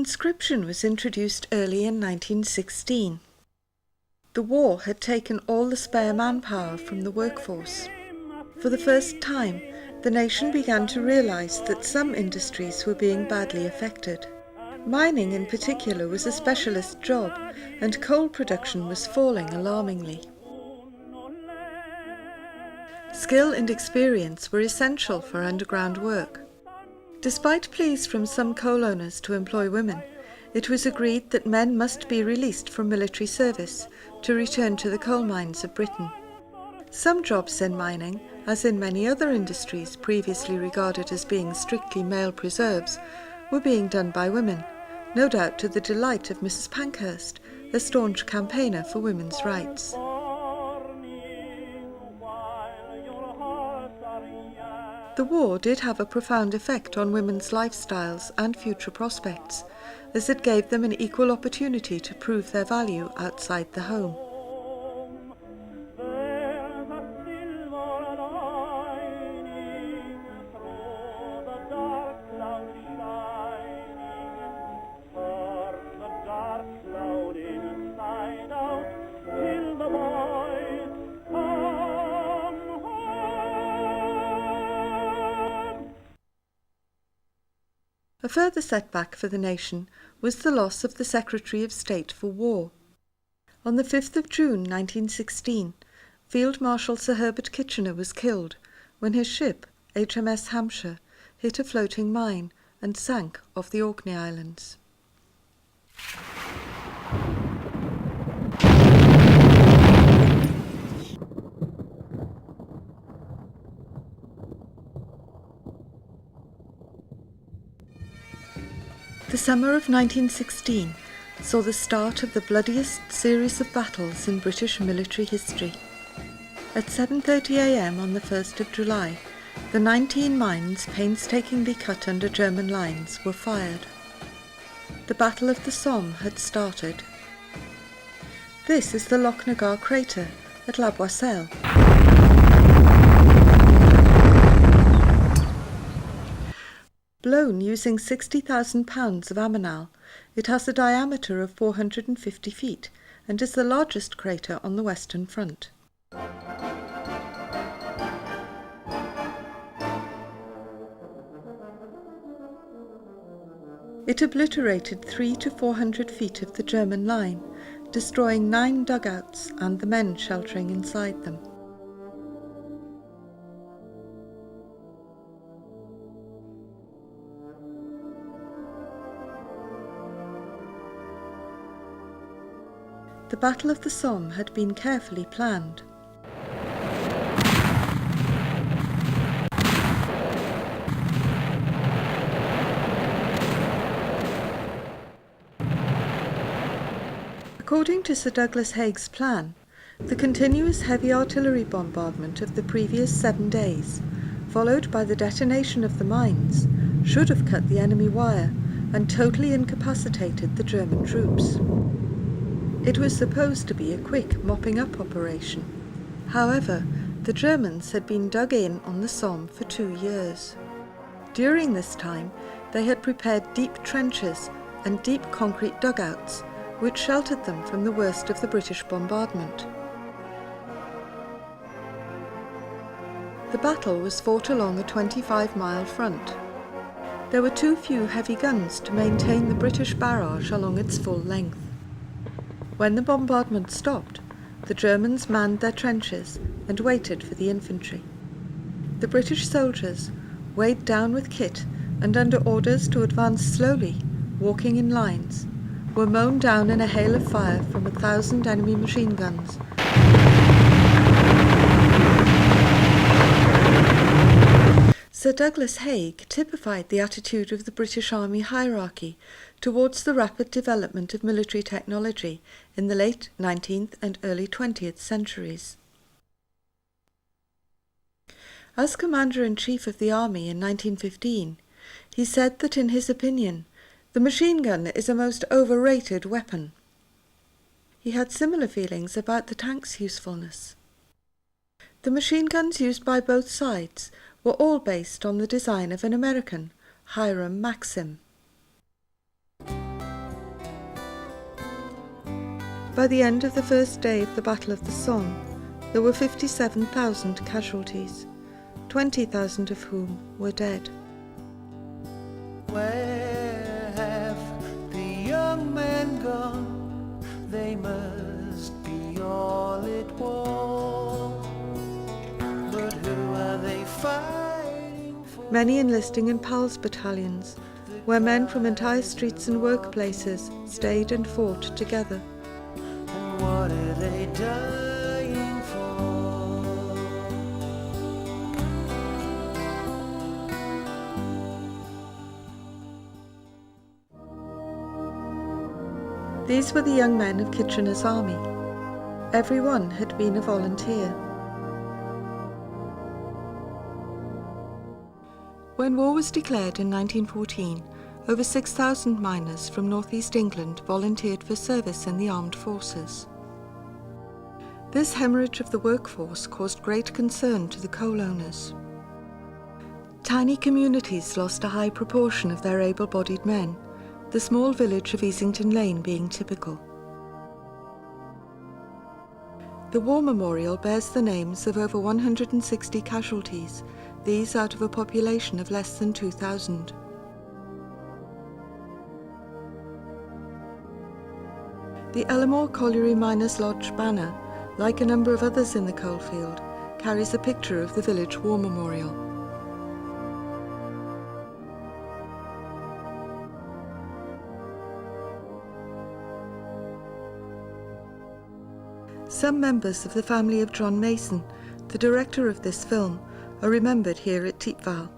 Conscription was introduced early in 1916. The war had taken all the spare manpower from the workforce. For the first time, the nation began to realize that some industries were being badly affected. Mining in particular was a specialist job, and coal production was falling alarmingly. Skill and experience were essential for underground work. Despite pleas from some coal owners to employ women, it was agreed that men must be released from military service to return to the coal mines of Britain. Some jobs in mining, as in many other industries previously regarded as being strictly male preserves, were being done by women, no doubt to the delight of Mrs. Pankhurst, a staunch campaigner for women's rights. The war did have a profound effect on women's lifestyles and future prospects, as it gave them an equal opportunity to prove their value outside the home. A further setback for the nation was the loss of the Secretary of State for War. On the 5th of June 1916, Field Marshal Sir Herbert Kitchener was killed when his ship, HMS Hampshire, hit a floating mine and sank off the Orkney Islands. The summer of 1916 saw the start of the bloodiest series of battles in British military history. At 7:30 a.m. on the 1st of July, the 19 mines painstakingly cut under German lines were fired. The Battle of the Somme had started. This is the Lochnagar crater at La Boisselle. Blown using 60,000 pounds of ammonal, it has a diameter of 450 feet and is the largest crater on the Western Front. It obliterated 300 to 400 feet of the German line, destroying 9 dugouts and the men sheltering inside them. The Battle of the Somme had been carefully planned. According to Sir Douglas Haig's plan, the continuous heavy artillery bombardment of the previous 7 days, followed by the detonation of the mines, should have cut the enemy wire and totally incapacitated the German troops. It was supposed to be a quick mopping-up operation. However, the Germans had been dug in on the Somme for 2 years. During this time, they had prepared deep trenches and deep concrete dugouts, which sheltered them from the worst of the British bombardment. The battle was fought along a 25-mile front. There were too few heavy guns to maintain the British barrage along its full length. When the bombardment stopped, the Germans manned their trenches and waited for the infantry. The British soldiers, weighed down with kit and under orders to advance slowly, walking in lines, were mown down in a hail of fire from 1,000 enemy machine guns. Sir Douglas Haig typified the attitude of the British Army hierarchy towards the rapid development of military technology in the late 19th and early 20th centuries. As Commander-in-Chief of the Army in 1915, he said that in his opinion, the machine gun is a most overrated weapon. He had similar feelings about the tank's usefulness. The machine guns used by both sides were all based on the design of an American, Hiram Maxim. By the end of the first day of the Battle of the Somme, there were 57,000 casualties, 20,000 of whom were dead. Where have the young men gone? They must be all at war. But who are they fighting for? Many enlisting in PALS battalions, where men from entire streets and workplaces stayed and fought together. And what are they dying for? These were the young men of Kitchener's army. Every one had been a volunteer. When war was declared in 1914, over 6,000 miners from northeast England volunteered for service in the armed forces. This hemorrhage of the workforce caused great concern to the coal owners. Tiny communities lost a high proportion of their able-bodied men, the small village of Easington Lane being typical. The War Memorial bears the names of over 160 casualties, these out of a population of less than 2,000. The Ellamore Colliery Miners' Lodge banner, like a number of others in the coalfield, carries a picture of the village war memorial. Some members of the family of John Mason, the director of this film, are remembered here at Thiepval.